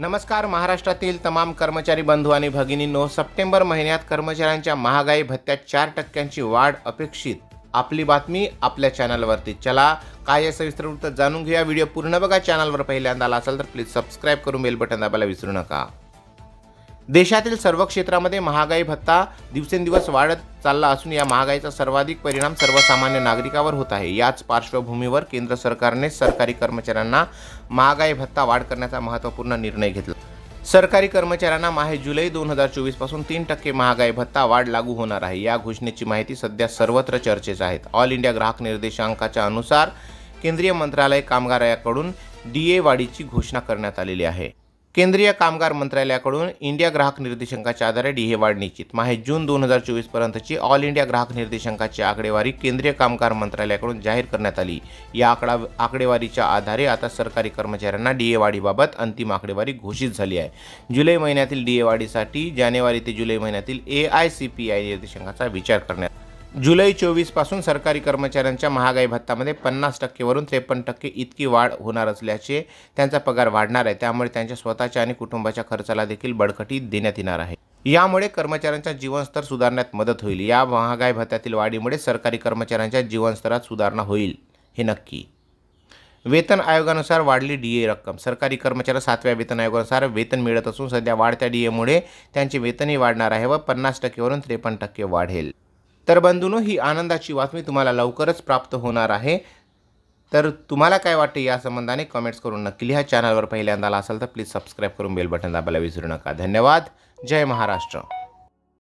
नमस्कार। महाराष्ट्रातील तमाम कर्मचारी बंधू आणि भगिनींनो, सप्टेंबर महिन्यात कर्मचाऱ्यांच्या महागाई भत्त्यात 4% वाढ अपेक्षित। आपली बातमी आपल्या चॅनलवरती। चला काय आहे सविस्तर वृत्त जाणून घेऊया। व्हिडिओ पूर्ण बघा। चॅनलवर पहिल्यांदा आला असाल तर प्लीज सबस्क्राइब करून बेल बटन दाबायला विसरू नका। देशातील सर्व क्षेत्रामध्ये महागाई भत्ता दिवसेंदिवस वाढत चालला असून या महागाईचा सर्वाधिक परिणाम सर्वसामान्य नागरिकांवर होत आहे। याच पार्श्वभूमीवर केंद्र सरकारने सरकारी कर्मचाऱ्यांना महागाई भत्ता वाढ करण्याचा महत्त्वपूर्ण निर्णय घेतला। सरकारी कर्मचाऱ्यांना माहे जुलै 2024 पासून 3% महागाई भत्ता वाढ लागू होणार आहे। या घोषणेची माहिती सध्या सर्वत्र चर्चेत आहे। ऑल इंडिया ग्राहक निर्देशांकाच्या अनुसार केंद्रीय मंत्रालय कामगाराकडून डीए वाढीची घोषणा करण्यात आलेली आहे। केंद्रीय कामगार मंत्रालयाकडून इंडिया ग्राहक निर्देशांकाच्या आधारे डीए वाढ निश्चित। माहे जून 2024 पर्यंतची ऑल इंडिया ग्राहक निर्देशांकाची आकडेवारी केंद्रीय कामगार मंत्रालयाकडून जाहीर करण्यात आली। या आकडेवारीच्या आधारे आता सरकारी कर्मचाऱ्यांना डीए वाढीबाबत अंतिम आकडेवारी घोषित झाली आहे। जुलै महिन्यातील डीए वाढीसाठी जानेवारी ते जुलै महिन्यातील AICPI निर्देशांकाचा विचार करण्यात। जुलै 24 पासून सरकारी कर्मचाऱ्यांच्या महागाई भत्त्यामध्ये 50% वरून 53% इतकी वाढ होणार असल्याचे, त्यांचा पगार वाढणार आहे, त्यामुळे त्यांच्या स्वतःच्या आणि कुटुंबाच्या खर्चाला देखील बळकटी देण्यात येणार आहे। यामुळे कर्मचाऱ्यांचा जीवनस्तर सुधारण्यात मदत होईल। या महागाई भत्त्यातील वाढीमुळे सरकारी कर्मचाऱ्यांच्या जीवनस्तरात सुधारणा होईल हे नक्की। वेतन आयोगानुसार वाढली डीए रक्कम। सरकारी कर्मचाऱ्यांना 7व्या वेतन आयोगानुसार वेतन मिळत असून सध्या वाढत्या डीएमुळे त्यांचे वेतनही वाढणार आहे व 50% वरून 53% वाढेल। तर बंधूंनो, ही आनंदाची बातमी तुम्हाला लवकरच प्राप्त होणार आहे। तर तुम्हाला काय वाटते या संबंधाने कमेंट्स करून नक्की लिहा। चॅनलवर पहिल्यांदा आला असाल तर प्लीज सबस्क्राइब करून बेल बटन दाबायला विसरू नका। धन्यवाद। जय महाराष्ट्र।